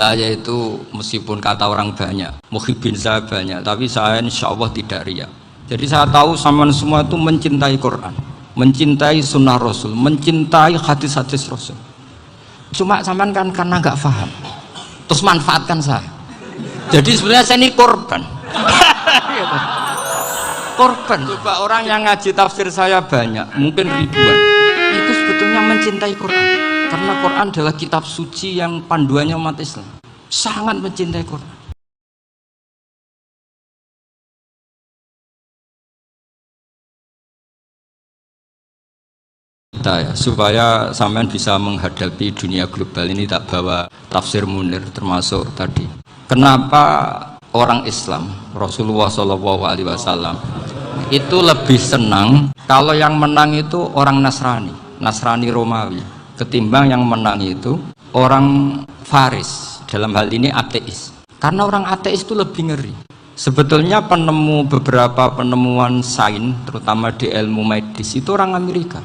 Saya itu meskipun kata orang banyak, muhibbin saya banyak, tapi saya insya Allah tidak ria. Jadi saya tahu sampean semua itu mencintai Quran, mencintai sunnah Rasul, mencintai hadis-hadis Rasul. Cuma sampean kan karena nggak paham, terus manfaatkan saya. Jadi sebenarnya saya ini korban. Korban. Coba orang yang ngaji tafsir saya banyak, mungkin ribuan, itu sebetulnya mencintai Quran. Karena Quran adalah kitab suci yang panduannya umat Islam. Sangat mencintai Quran. Ya, supaya sampean bisa menghadapi dunia global ini tak bawa tafsir Munir termasuk tadi. Kenapa orang Islam, Rasulullah SAW itu lebih senang kalau yang menang itu orang Nasrani Romawi, ketimbang yang menang itu orang Faris, dalam hal ini ateis. Karena orang ateis itu lebih ngeri. Sebetulnya beberapa penemuan sains, terutama di ilmu medis, itu orang Amerika,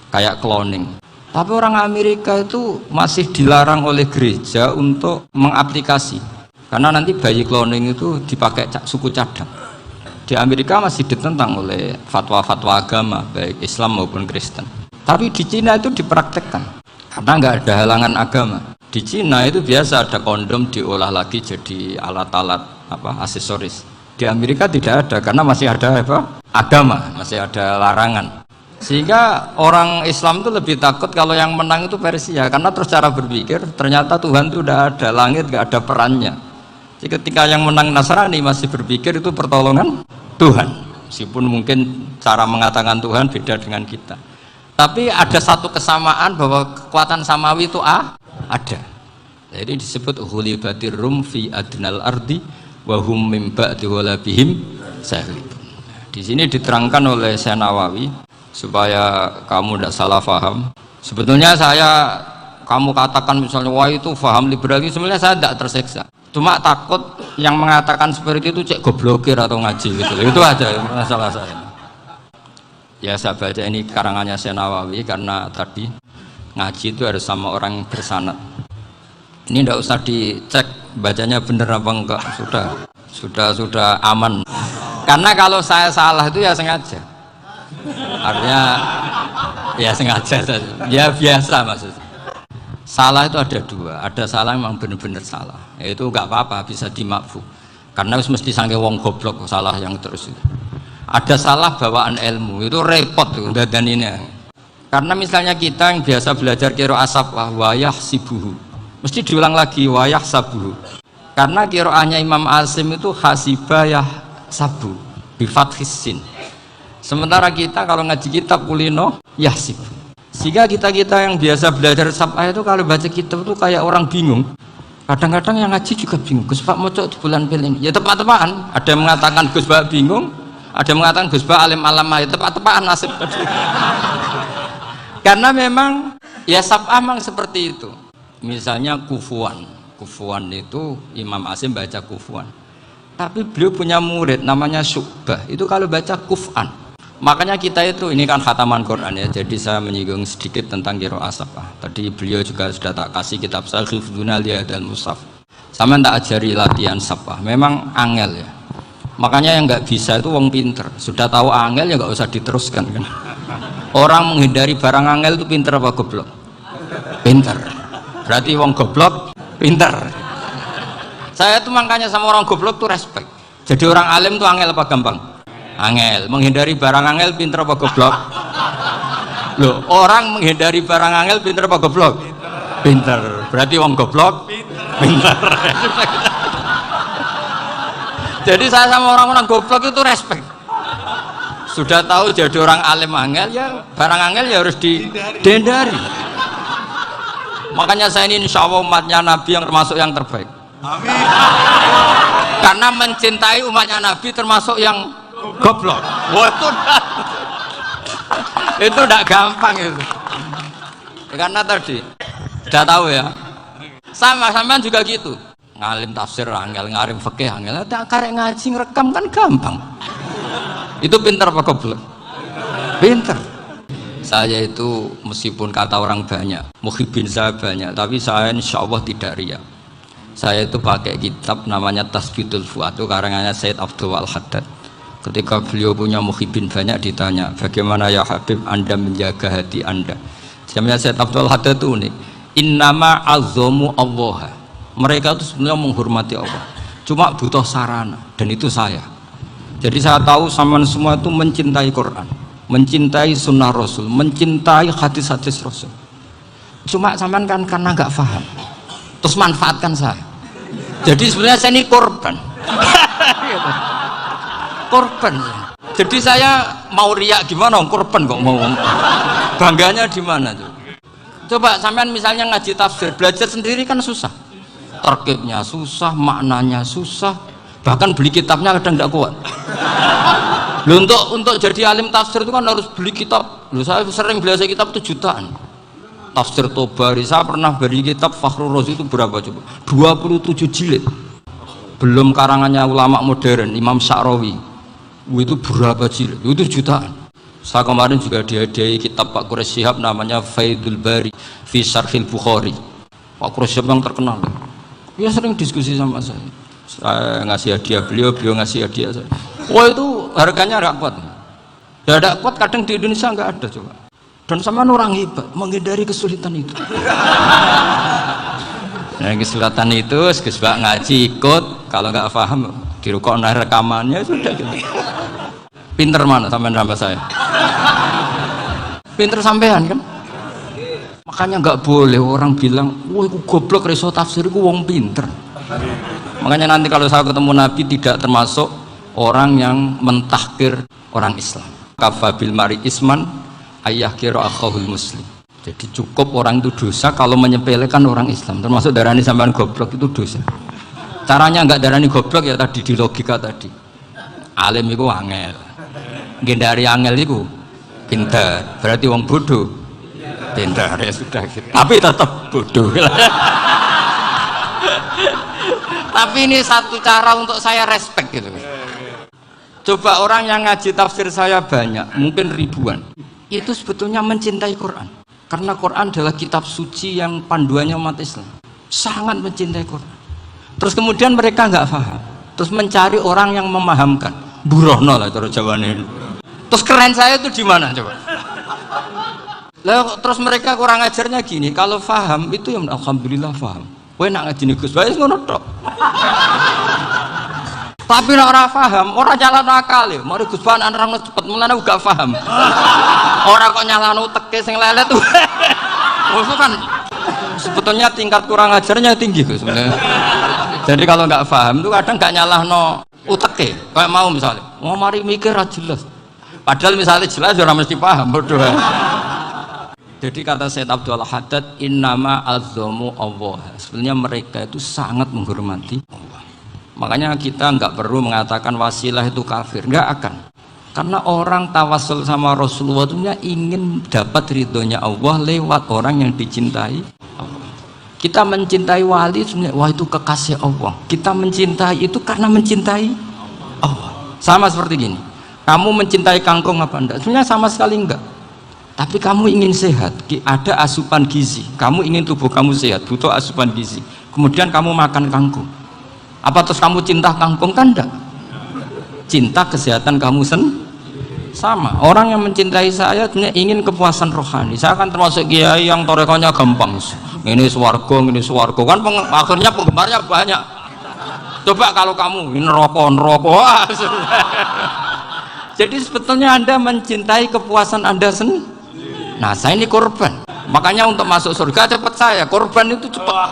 kayak cloning. Tapi orang Amerika itu masih dilarang oleh gereja untuk mengaplikasi, karena nanti bayi cloning itu dipakai suku cadang. Di Amerika masih ditentang oleh fatwa-fatwa agama, baik Islam maupun Kristen. Tapi di Cina itu dipraktekkan karena nggak ada halangan agama. Di Cina itu biasa ada kondom diolah lagi jadi alat-alat aksesoris. Di Amerika tidak ada karena masih ada agama, masih ada larangan. Sehingga orang Islam itu lebih takut kalau yang menang itu Persia, karena terus cara berpikir ternyata Tuhan itu udah ada, langit nggak ada perannya. Jadi ketika yang menang Nasrani masih berpikir itu pertolongan Tuhan, meskipun mungkin cara mengatakan Tuhan beda dengan kita. Tapi ada satu kesamaan bahwa kekuatan samawi itu ada. Jadi disebut ghulibatir rum fi adnal ardi wa hum min ba'di ghalabihim saghlibun. Di sini diterangkan oleh Syekh Nawawi supaya kamu tidak salah paham. Sebetulnya kamu katakan misalnya wah itu paham liberalisme, sebenarnya saya tidak tersiksa. Cuma takut yang mengatakan seperti itu cek goblokir atau ngaji gitu. Itu aja masalah saya. Ya saya baca ini karangannya Syekh Nawawi karena tadi ngaji itu harus sama orang bersanad. Ini tidak usah dicek bacanya bener apa enggak, sudah aman. Karena kalau saya salah itu ya sengaja. Artinya ya sengaja saja. Ya biasa maksudnya. Salah itu ada dua, ada salah memang benar-benar salah. Itu enggak apa-apa, bisa dimakfu. Karena mesti sange wong goblok salah yang terus itu. Ada salah bawaan ilmu, itu repot tuh dan ini. Karena misalnya kita yang biasa belajar qiraah sabah wayah sibuhu, mesti diulang lagi wayah sabuhu. Karena qiraahnya Imam Asim itu hasibah sabu bi fathis sin. Sementara kita kalau ngaji kitab kulino yahsib. Sehingga kita yang biasa belajar sabah itu kalau baca kitab itu kayak orang bingung. Kadang-kadang yang ngaji juga bingung. Gus Pak mocok di bulan pil ini. Ya tepat-tepatan. Ada yang mengatakan Gus Pak bingung. Ada yang mengatakan Gus Ba alim alamah, tepat-tepatan nasib. Karena memang ya sab'ah memang seperti itu. Misalnya kufuan itu Imam Asim baca kufuan. Tapi beliau punya murid namanya Syu'bah, itu kalau baca kuf'an. Makanya kita itu, ini kan khataman Quran ya, jadi saya menyinggung sedikit tentang qiraah sab'ah. Tadi beliau juga sudah tak kasih kitab Hifdzuna Liyadal Mushaf. Sama tak ajari latihan sab'ah, memang angel ya. Makanya yang nggak bisa itu wong pinter, sudah tahu angel ya nggak usah diteruskan kan. Orang menghindari barang angel itu pinter apa goblok? Pinter. Berarti wong goblok pinter. Saya tuh makanya sama orang goblok tuh respect. Jadi orang alim tuh angel apa gampang? Angel. Menghindari barang angel pinter apa goblok? Loh, orang menghindari barang angel pinter apa goblok? Pinter. Berarti wong goblok pinter. Jadi saya sama orang-orang goblok itu respect. Sudah tahu jadi orang alim angel ya barang angel ya harus dihindari. Makanya saya ini insya Allah umatnya Nabi yang termasuk yang terbaik. Amin. Karena mencintai umatnya Nabi termasuk yang goblok. Wah, itu tidak gampang itu. Karena tadi sudah tahu ya. Sama juga gitu. Ngalim tafsir angel, ngalim fikih angel, karek ngaji ngerekam kan gampang. Itu pinter apa goblok? Pinter. Saya itu meskipun kata orang banyak, muhibbin saya banyak, tapi saya insya Allah tidak ria. saya itu pakai kitab namanya Tasbitul Fuad, itu karangannya Said Abdul Al-Haddad. Ketika beliau punya muhibin banyak ditanya, bagaimana ya Habib Anda menjaga hati Anda? Jamnya Said Abdul Al-Haddad itu unik. Innama azzamu Allah. Mereka itu sebenarnya menghormati Allah, cuma butuh sarana, dan itu saya. Jadi saya tahu sampean semua itu mencintai Quran, mencintai sunnah Rasul, mencintai hadis-hadis Rasul. Cuma sampean kan karena nggak paham, terus manfaatkan saya. Jadi sebenarnya saya ini korban. Korban. Jadi saya mau riak gimana? Korban kok mau. Bangganya di mana tuh? Coba sampean misalnya ngaji tafsir, belajar sendiri kan susah. Terkibnya susah, maknanya susah, bahkan beli kitabnya kadang tidak kuat. Loh, untuk jadi alim tafsir itu kan harus beli kitab. Loh, saya sering belajar kitab itu jutaan. Tafsir Tobari, saya pernah beli kitab Fakhrul Razi itu berapa coba? 27 jilid. Belum karangannya ulama modern, Imam Sya'rawi. Itu berapa jilid? Itu jutaan. Saya kemarin juga dihadiahi kitab Pak Quraish Shihab namanya Faidul Bari fi Syarhil Bukhari. Pak Quraish Shihab yang terkenal. Dia sering diskusi sama saya ngasih hadiah beliau ngasih hadiah saya. Wah, itu harganya nggak kuat. Ya ada kuat, kadang di Indonesia nggak ada coba. Dan sama orang hebat menghindari kesulitan itu. Nah, kesulitan itu sebab ngaji ikut, kalau nggak paham dirukok rekamannya sudah gitu. Pinter mana sampean nambah saya? Pinter sampean kan? Makanya nggak boleh orang bilang, wah aku goblok reso tafsir, aku wong pinter. Makanya nanti kalau saya ketemu Nabi tidak termasuk orang yang mentahkir orang Islam. Kafabil mari isman ayah kira akhahul muslim. Jadi cukup orang itu dosa kalau menyepelekan orang Islam. Termasuk darani sampean goblok itu dosa. Caranya nggak darani goblok ya tadi di logika tadi. Alim itu angel, gendari angel itu pinter. Berarti wong bodoh. Pintar ya sudah gitu. Tapi tetap bodoh. Tapi ini satu cara untuk saya respect gitu. Coba orang yang ngaji tafsir saya banyak, mungkin ribuan. Itu sebetulnya mencintai Quran. Karena Quran adalah kitab suci yang panduannya umat Islam. Sangat mencintai Quran. Terus kemudian mereka nggak paham. Terus mencari orang yang memahamkan. Burohno lah cara Jawane. Terus keren saya itu di mana coba? Lah terus mereka kurang ajarnya gini, kalau paham itu ya alhamdulillah paham. Kowe nak ngaji Gus bae ngono tok. Tapi nek ora paham, ora nyalano akal ya. Mari Gus Ban nerangno cepet mulane gak paham. Ora kok nyalano uteke sing lelet tuh. Maksud kan sebetulnya tingkat kurang ajarnya tinggi Gus sebenarnya. Jadi kalau nggak paham tuh kadang nggak nyalahno uteke. Kayak mau misalnya, mau mari mikir ra jelas. Padahal misalnya jelas ora mesti paham bodoh. Jadi kata Said Abdul Al-Haddad, innama azzamu Allah. Sebenarnya mereka itu sangat menghormati Allah. Makanya kita nggak perlu mengatakan wasilah itu kafir, nggak akan. Karena orang tawasul sama Rasulullah itu ingin dapat ridhonya Allah lewat orang yang dicintai Allah. Kita mencintai wali sebenarnya, wah itu kekasih Allah. Kita mencintai itu karena mencintai Allah. Sama seperti gini, kamu mencintai kangkung apa enggak? Sebenarnya sama sekali enggak. Tapi kamu ingin sehat, ada asupan gizi. Kamu ingin tubuh kamu sehat, butuh asupan gizi. Kemudian kamu makan kangkung. Apa terus kamu cinta kangkung? Kan enggak. Cinta kesehatan kamu sama. Orang yang mencintai saya ingin kepuasan rohani. Saya kan termasuk kiai yang torekonya gampang. Ini swarga, kan akhirnya penggemarnya banyak. Coba kalau kamu ini neraka. Jadi sebetulnya Anda mencintai kepuasan Anda sendiri. Nah, saya ini korban. Makanya untuk masuk surga cepat saya. Korban itu cepat.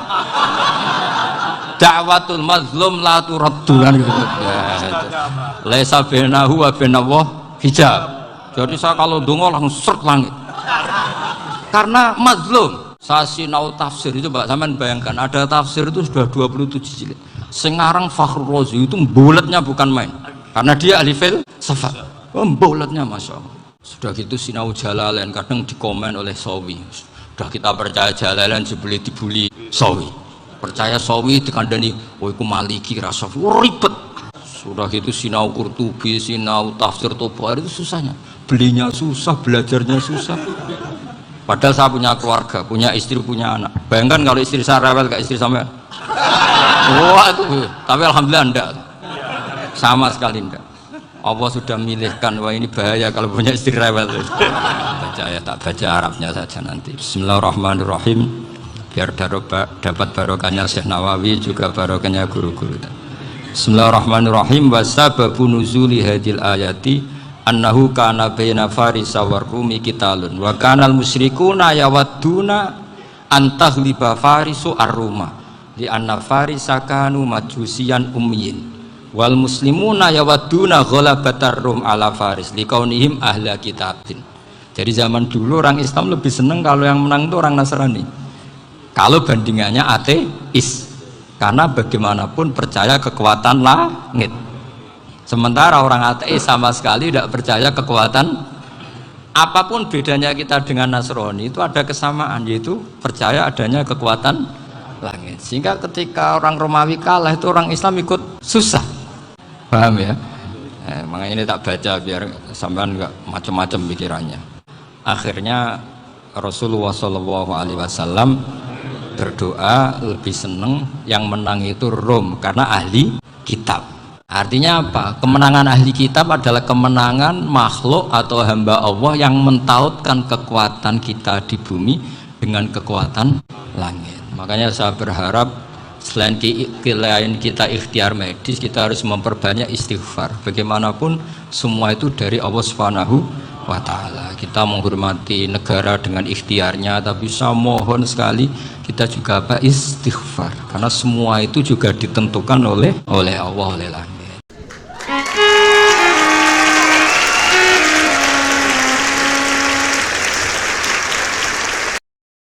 Da'watul mazlum la turaddu kan gitu. Laisa bainahu wa bainallah hijab. Jadi saya kalau dongo langsung seret langit. Karena mazlum. Saya sinau tafsir itu Mbak, sampean bayangkan ada tafsir itu sudah 27 jilid. Sekarang Fakhrul Razi itu bulatnya bukan main. Karena dia ahli filsafat. Bulatnya Masya Allah. Sudah gitu sinau Jalalain kadang dikomen oleh Sawi. Sudah kita percaya Jalalain dibuli Sawi. Percaya Sawi dikandani, oh iku Maliki Rasafi. Oh, ribet. Sudah gitu sinau Qurtubi, sinau tafsir Tobari itu susahnya. Belinya susah, belajarnya susah. Padahal saya punya keluarga, punya istri, punya anak. Bayangkan kalau istri saya rewel kayak istri sampean. Wah itu, tapi alhamdulillah enggak, sama sekali enggak. Allah sudah milihkan, wah ini bahaya kalau punya istri rewel. Baca ya, tak baca Arabnya saja nanti. Bismillahirrahmanirrahim. Biar dapat barokahnya Syekh Nawawi, juga barokahnya guru-guru. Bismillahirrahmanirrahim. Wasababu nuzuli hadil ayati annahu kana baina farisa war rumi qitalun wa kana al musyrikuna yawadduna antaghliba farisu ar-ruma li anna farisa kanu majusiyan ummiyin wal muslimuna yawadduna ghalabatar rum ala faris liqaunihim ahla kitabin. Jadi zaman dulu orang Islam lebih senang kalau yang menang itu orang Nasrani, kalau bandingannya ateis, karena bagaimanapun percaya kekuatan langit. Sementara orang ateis sama sekali tidak percaya kekuatan. Apapun bedanya kita dengan Nasrani itu ada kesamaan, yaitu percaya adanya kekuatan langit. Sehingga ketika orang Romawi kalah itu orang Islam ikut susah. Paham ya? Makanya ini tak baca biar sampean nggak macam-macam pikirannya. Akhirnya Rasulullah SAW berdoa lebih seneng yang menang itu Rom karena ahli kitab. Artinya apa? Kemenangan ahli kitab adalah kemenangan makhluk atau hamba Allah yang mentautkan kekuatan kita di bumi dengan kekuatan langit. Makanya saya berharap selain kita ikhtiar medis, kita harus memperbanyak istighfar. Bagaimanapun semua itu dari Allah Subhanahu wa ta'ala. Kita menghormati negara dengan ikhtiarnya, tapi saya mohon sekali kita juga istighfar, karena semua itu juga ditentukan oleh Allah, oleh langit.